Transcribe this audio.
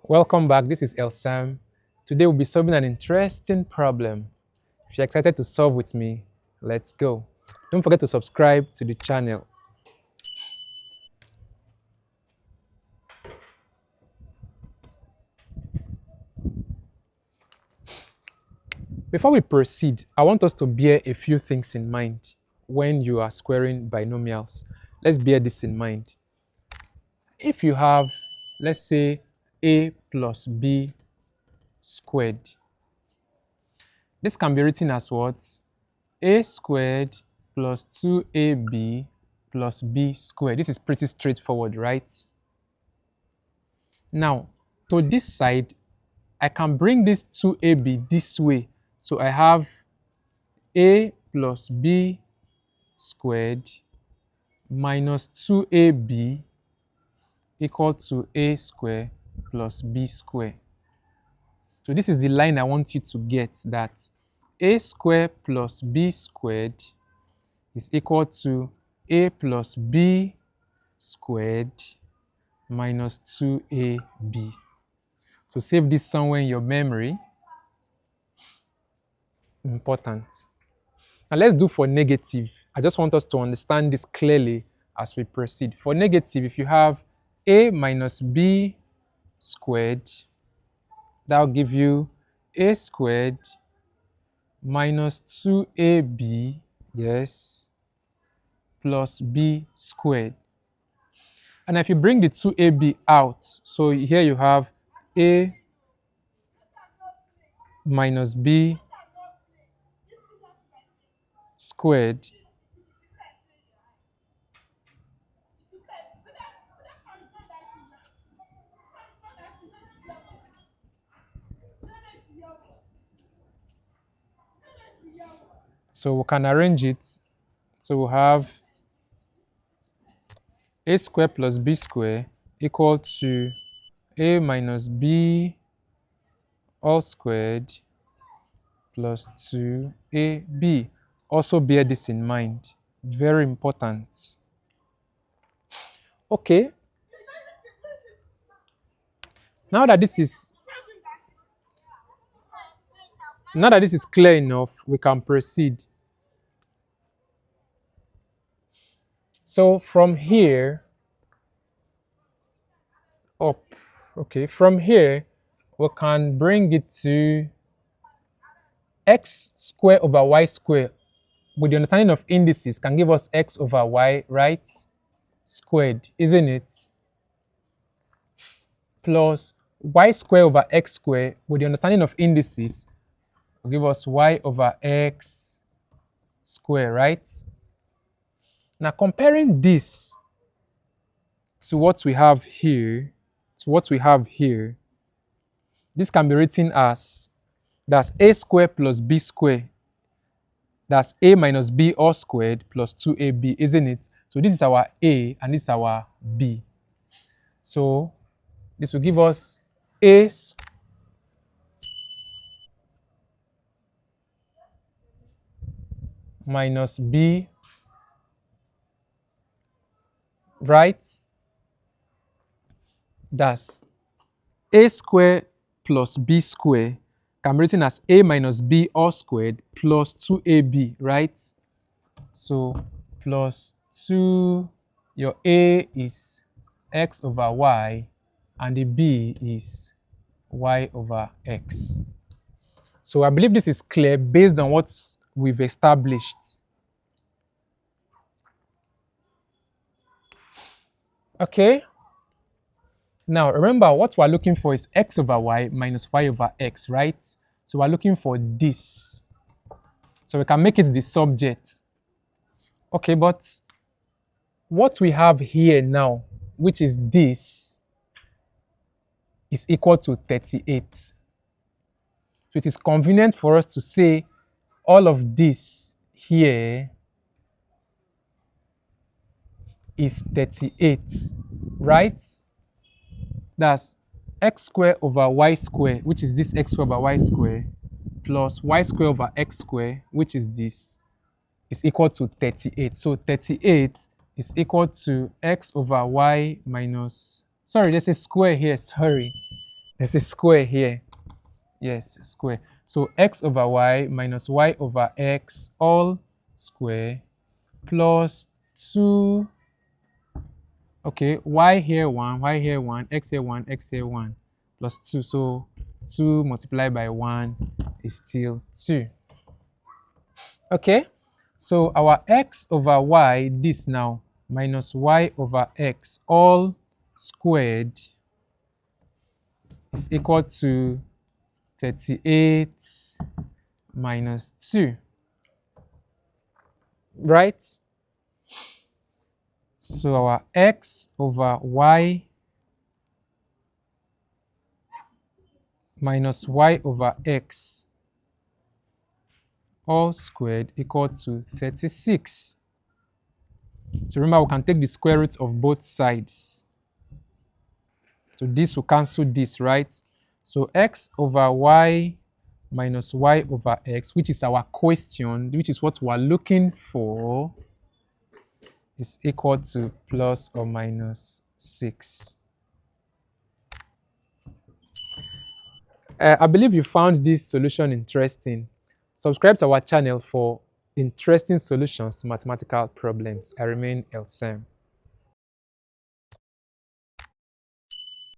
Welcome back. This is Samm. Today we'll be solving an interesting problem. If you're excited to solve with me, let's go. Don't forget to subscribe to the channel. Before we proceed, I want us to bear a few things in mind when you are squaring binomials. Let's bear this in mind. If you have, let's say, a plus b squared, this can be written as what? A squared plus 2ab plus b squared. This is pretty straightforward, right? Now, to this side, I can bring this 2ab this way. So I have a plus b squared minus 2ab equal to a squared plus b squared. So this is the line I want you to get, that a squared plus b squared is equal to a plus b squared minus 2ab. So save this somewhere in your memory. Important. Now let's do for negative. I just want us to understand this clearly as we proceed. For negative, if you have a minus b squared, that will give you a squared minus 2ab, yes, plus b squared. And if you bring the 2ab out, so here you have a minus b squared so we can arrange it. So we'll have a squared plus b squared equal to a minus b all squared plus 2ab. Also bear this in mind. Very important. Okay. Now that this is clear enough, we can proceed. So from here up, okay, from here we can bring it to x squared over y squared. With the understanding of indices, can give us x over y, right? Squared, isn't it? Plus y squared over x squared, with the understanding of indices, will give us y over x squared, right? Now comparing this to what we have here, this can be written as, that's a squared plus b squared. That's a minus b all squared plus 2ab, isn't it? So this is our a and this is our b. So this will give us a minus b, right? That's a squared plus b squared can be written as a minus b all squared plus 2ab, right? So plus 2, your a is x over y and the b is y over x. So I believe this is clear based on what we've established. Okay. Now remember, what we're looking for is x over y minus y over x, right? So we're looking for this. So we can make it the subject. Okay, but what we have here now, which is this, is equal to 38. So it is convenient for us to say all of this here is 38, right? That's x squared over y squared, which is this x squared over y squared, plus y squared over x squared, which is this, is equal to 38. So 38 is equal to x over y minus, sorry, there's a square here, sorry. There's a square here. Yes, square. So x over y minus y over x all square plus 2. Okay, y here 1, y here 1, x here 1, x here 1 plus 2. So 2 multiplied by 1 is still 2. Okay, so our x over y, this now, minus y over x all squared is equal to 38 minus 2, right? So our x over y minus y over x all squared equal to 36. So remember, we can take the square root of both sides. So this will cancel this, right? So x over y minus y over x, which is our question, which is what we're looking for, is equal to plus or minus 6. I believe you found this solution interesting. Subscribe to our channel for interesting solutions to mathematical problems. I remain Samm.